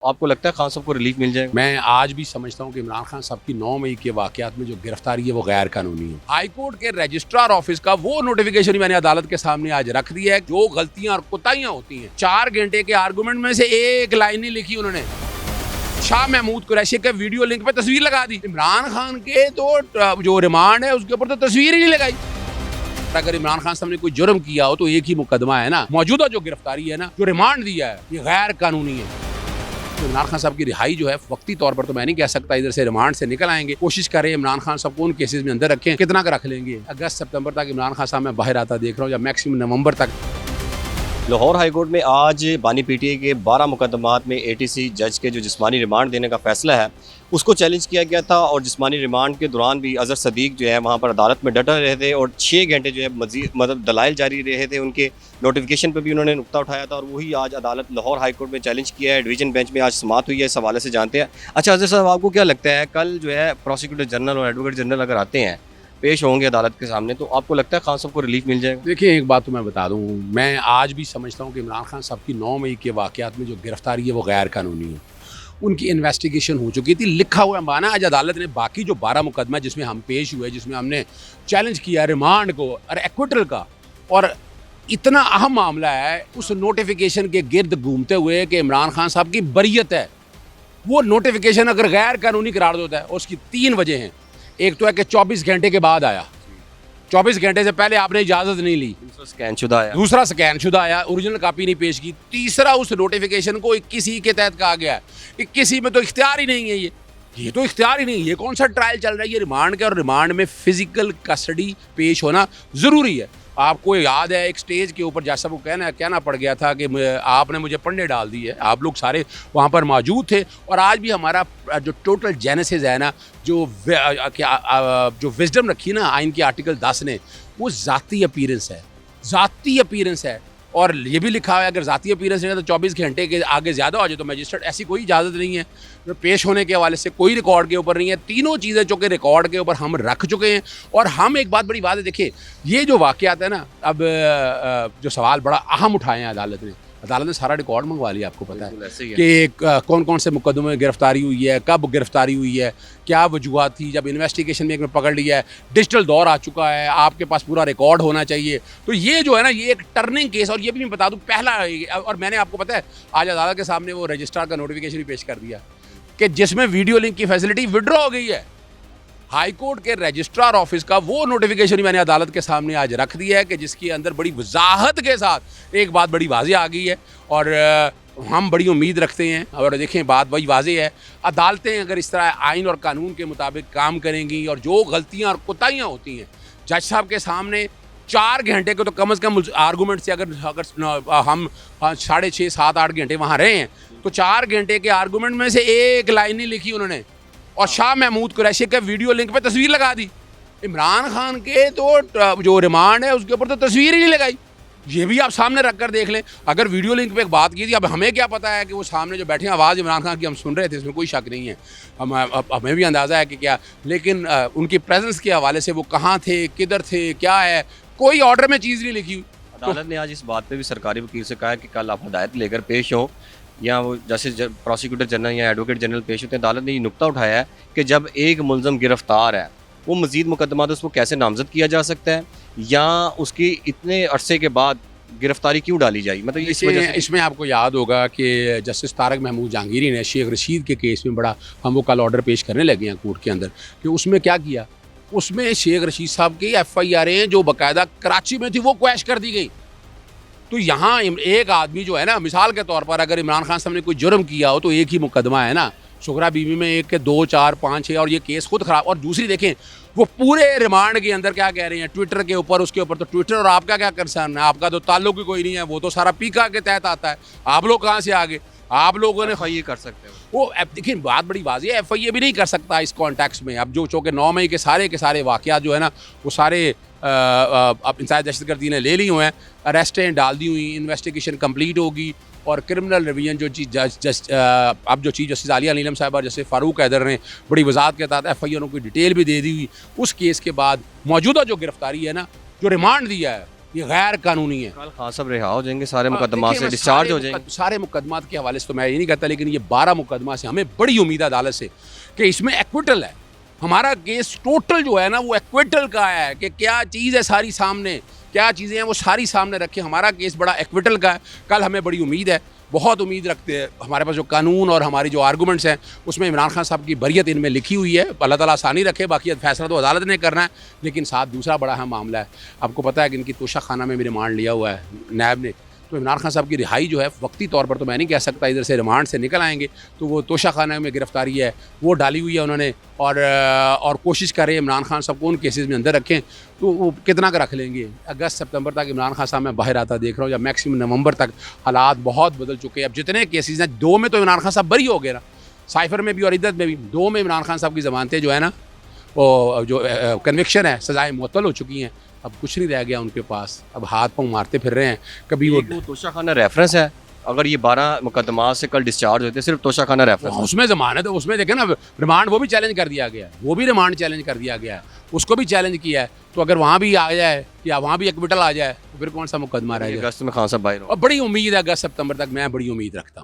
आपको लगता है खान साहब को रिलीफ मिल जाएगा? मैं आज भी समझता हूँ कि इमरान खान साहब की 9 मई के वाकयात में जो गिरफ्तारी है वो गैर कानूनी है। हाई कोर्ट के रजिस्ट्रार ऑफिस का वो नोटिफिकेशन मैंने अदालत के सामने आज रख दिया है। जो गलतियां और कोताहियां होती हैं, 4 घंटे के आर्गूमेंट में से एक लाइन नहीं लिखी उन्होंने। शाह महमूद कुरैशी के वीडियो लिंक पे तस्वीर लगा दी। इमरान खान के तो जो रिमांड है उसके ऊपर तो तस्वीर ही नहीं लगाई। अगर इमरान खान साहब ने कोई जुर्म किया हो तो एक ही मुकदमा है ना। मौजूदा जो गिरफ्तारी है ना, जो रिमांड दिया है, ये गैर कानूनी है। तो इमरान खान साहब की रिहाई जो है वक्ती तौर पर तो मैं नहीं कह सकता, इधर से रिमांड से निकल आएंगे। कोशिश करें इमरान खान साहब को उन केसेस में अंदर रखें, कितना का रख लेंगे। अगस्त सितंबर तक इमरान खान साहब मैं बाहर आता देख रहा हूँ, या मैक्सिमम नवंबर तक। लाहौर हाई कोर्ट में आज बानी पीटीआई के 12 मुकदमात में एटीसी जज के जो जिस्मानी रिमांड देने का फैसला है उसको चैलेंज किया गया था। और जिस्मानी रिमांड के दौरान भी अजहर सदीक जो है वहाँ पर अदालत में डटे रहे थे और 6 घंटे जो है मजीद मतलब दलाइल जारी रहे थे। उनके नोटिफिकेशन पर भी उन्होंने नुक्ता उठाया था और वही आज अदालत लाहौर हाई कोर्ट में चैलेंज किया है। डिवीजन बेंच में आज समाअत हुई है, इस हवाले से जानते हैं। अच्छा अजहर साहब, आपको क्या लगता है कल जो है प्रोसिक्यूटर जनरल और एडवोकेट जनरल अगर आते हैं, पेश होंगे अदालत के सामने, तो आपको लगता है खान साहब को रिलीफ मिल जाएगा? देखिए, एक बात तो मैं बता दूं, मैं आज भी समझता हूं कि इमरान खान साहब की 9 मई के वाकयात में जो गिरफ्तारी है वो गैर कानूनी है। उनकी इन्वेस्टिगेशन हो चुकी थी, लिखा हुआ माना। आज अदालत ने बाकी जो 12 मुकदमा जिसमें हम पेश हुए, जिसमें हमने चैलेंज किया रिमांड को और एक्विटल का, और इतना अहम मामला है उस नोटिफिकेशन के गिर्द घूमते हुए कि इमरान खान साहब की बरियत है, वो नोटिफिकेशन अगर गैर कानूनी करार देता है, उसकी 3 वजह हैं। एक तो है कि 24 घंटे के बाद आया, 24 घंटे से पहले आपने इजाज़त नहीं ली। दूसरा स्कैन शुदा आया, ओरिजिनल कॉपी नहीं पेश की। तीसरा, उस नोटिफिकेशन को 21 के तहत कहा गया है। 21 में तो इख्तियार ही नहीं है, ये तो इख्तियार ही नहीं है। ये कौन सा ट्रायल चल रहा है? ये रिमांड का, और रिमांड में फिजिकल कस्टडी पेश होना ज़रूरी है। आपको याद है एक स्टेज के ऊपर जज साहब को कहना पड़ गया था कि आपने मुझे पन्ने डाल दी है। आप लोग सारे वहाँ पर मौजूद थे। और आज भी हमारा जो टोटल जेनेसिस है ना, जो विजडम रखी ना आइन के आर्टिकल 10 ने, वो ज़ाती अपीयरेंस है। और ये भी लिखा है अगर ज़ाती अपीयरेंस है तो 24 घंटे के आगे ज़्यादा हो जाए तो मजिस्ट्रेट, ऐसी कोई इजाज़त नहीं है। तो पेश होने के हवाले से कोई रिकॉर्ड के ऊपर नहीं है। तीनों चीज़ें जो कि रिकॉर्ड के ऊपर हम रख चुके हैं। और हम एक बात बड़ी बात है, देखिए ये जो वाक़यात है ना, अब जो सवाल बड़ा अहम उठाए हैं अदालत ने सारा रिकॉर्ड मंगवा लिया। आपको पता है कि कौन कौन से मुकदमे में गिरफ्तारी हुई है, कब गिरफ्तारी हुई है, क्या वजूहत थी, जब इन्वेस्टिगेशन में एक में पकड़ लिया है। डिजिटल दौर आ चुका है, आपके पास पूरा रिकॉर्ड होना चाहिए। तो ये जो है ना, ये एक टर्निंग केस। और ये भी मैं बता दूं, पहला, और मैंने आपको पता है आज अदालत के सामने वो रजिस्ट्रार का नोटिफिकेशन भी पेश कर दिया कि जिसमें वीडियो लिंक की फैसिलिटी विड्रॉ हो गई है। हाई कोर्ट के रजिस्ट्रार ऑफिस का वो नोटिफिकेशन मैंने अदालत के सामने आज रख दिया है कि जिसके अंदर बड़ी वजाहत के साथ एक बात बड़ी वाज़ेह आ गई है। और हम बड़ी उम्मीद रखते हैं। और देखें, बात बड़ी वाज़ेह है, अदालतें अगर इस तरह आइन और कानून के मुताबिक काम करेंगी और जो गलतियाँ और कोताहियाँ होती हैं जज साहब के सामने 4 घंटे के तो कम से कम आर्गूमेंट से अगर हम 6.5, 7, 8 घंटे वहाँ रहे हैं, तो 4 घंटे के आर्गूमेंट में से एक लाइन नहीं लिखी उन्होंने। और शाह महमूद कुरैशी के वीडियो लिंक पे तस्वीर लगा दी। इमरान खान के तो जो रिमांड है उसके ऊपर तो तस्वीर ही नहीं लगाई। ये भी आप सामने रख कर देख लें। अगर वीडियो लिंक पे एक बात की थी, अब हमें क्या पता है कि वो सामने जो बैठे हैं, आवाज़ इमरान खान की हम सुन रहे थे, इसमें कोई शक नहीं है। हमें भी अंदाज़ा है कि क्या, लेकिन उनकी प्रेजेंस के हवाले से वो कहाँ थे, किधर थे, क्या है, कोई ऑर्डर में चीज़ नहीं लिखी। अदालत ने आज इस बात पे भी सरकारी वकील से कहा कि कल आप हदायत लेकर पेश हो, या वो जैसे प्रोसिक्यूटर जनरल या एडवोकेट जनरल पेश होते हैं। अदालत ने ये नुक्ता उठाया है कि जब एक मुलज़म गिरफ्तार है, वो मज़ीद मुकदमा तो उसको कैसे नामज़द किया जा सकता है, या उसकी इतने अरसे के बाद गिरफ्तारी क्यों डाली जाएगी। मतलब इस वजह से इसमें आपको याद होगा कि जस्टिस तारक महमूद जहांगीरी ने शेख रशीद के केस में बड़ा, हम वो कल ऑर्डर पेश करने लगे हैं कोर्ट के अंदर, कि उसमें क्या किया, उसमें शेख रशीद साहब की FIR जो बाकायदा कराची में थी वो क्वैश कर दी गई। तो यहाँ एक आदमी जो है ना, मिसाल के तौर पर अगर इमरान खान साहब ने कोई जुर्म किया हो तो एक ही मुकदमा है ना। शुक्रा बीवी में 1 के 2, 4, 5, 6, और ये केस खुद ख़राब। और दूसरी देखें, वो पूरे रिमांड के अंदर क्या कह रहे हैं, ट्विटर के ऊपर, उसके ऊपर तो ट्विटर और आपका क्या कंसर्न है, आपका तो ताल्लुक ही कोई नहीं है, वो तो सारा पीका के तहत आता है। आप लोग कहाँ से आगे, आप लोगों ने FIA कर सकते हो वो। देखिए, बात बड़ी वाज़ेह है, FIA भी नहीं कर सकता इस कॉन्टेक्स्ट में। अब जो चूँकि 9 मई के सारे वाक़यात जो है ना, वो सारे अब इंसानी दहशतगर्दी ने ले ली हुए हैं, अरेस्टें डाल दी हुई, इन्वेस्टिगेशन कंप्लीट होगी। और क्रिमिनल रिवीजन जो अब जो चीफ जस्टिस आलिया नीलम साहब और जस्टिस फ़ारूक हैदर ने बड़ी वजाहत के साथ FIR की डिटेल भी दे दी हुई। उस केस के बाद मौजूदा जो गिरफ्तारी है ना, जो रिमांड दिया है, ये गैर कानूनी है। कल खान साहब रिहा हो जाएंगे, सारे मुकदमा देखिए, से मैं डिस्चार्ज हो जाएंगे। सारे मुकदमात के हवाले से तो मैं ये नहीं कहता, लेकिन ये 12 मुकदमा से हमें बड़ी उम्मीद है अदालत से कि इसमें एक्विटल है। हमारा केस टोटल जो है ना वो एक्विटल का है कि क्या चीज़ है सारी सामने, क्या चीज़ें हैं वो सारी सामने रखें। हमारा केस बड़ा एक्विटल का है। कल हमें बड़ी उम्मीद है, बहुत उम्मीद रखते हैं। हमारे पास जो कानून और हमारी जो आर्गूमेंट्स हैं उसमें इमरान खान साहब की बरियत इनमें लिखी हुई है। अल्लाह ताला आसानी रखे, बाकी फैसला तो अदालत ने करना है। लेकिन साथ दूसरा बड़ा अहम मामला है, आपको पता है कि इनकी तोशा खाना में भी रिमांड लिया हुआ है नैब ने। तो इमरान खान साहब की रिहाई जो है वक्ती तौर पर तो मैं नहीं कह सकता, इधर से रिमांड से निकल आएंगे तो वो तोशा खाना में गिरफ्तारी है वो डाली हुई है उन्होंने, और कोशिश करें इमरान खान साहब को उन केसेस में अंदर रखें तो वो कितना का रख लेंगे। अगस्त सितंबर तक इमरान खान साहब मैं बाहर आता देख रहा हूँ, या मैक्सिमम नवंबर तक हालात बहुत बदल चुके हैं। अब जितने केसेस हैं, 2 में तो इमरान खान साहब बरी हो गए ना, साइफर में भी और इद्दत में भी। 2 में इमरान खान साहब की ज़मानतें जो है ना वो जो कन्विक्शन है, सज़ाएँ मुअत्तल हो चुकी हैं। अब कुछ नहीं रह गया उनके पास, अब हाथ पाँव मारते फिर रहे हैं। कभी वो तोशा खाना रेफरेंस है, अगर ये 12 मुकदमा से कल डिस्चार्ज होते सिर्फ तोशा खाना रेफरेंस है। उसमें ज़मानत है, उसमें देखें ना रिमांड वो भी चैलेंज कर दिया गया है, वो भी रिमांड चैलेंज कर दिया गया है, उसको भी चैलेंज किया है। तो अगर वहाँ भी आ जाए या वहाँ भी एक्विटल आ जाए तो फिर कौन सा मुकदमा रहेगा। अगस्त में खान साहब बाहर हो। और बड़ी उम्मीद है अगस्त सितंबर तक, मैं बड़ी उम्मीद रखता हूँ।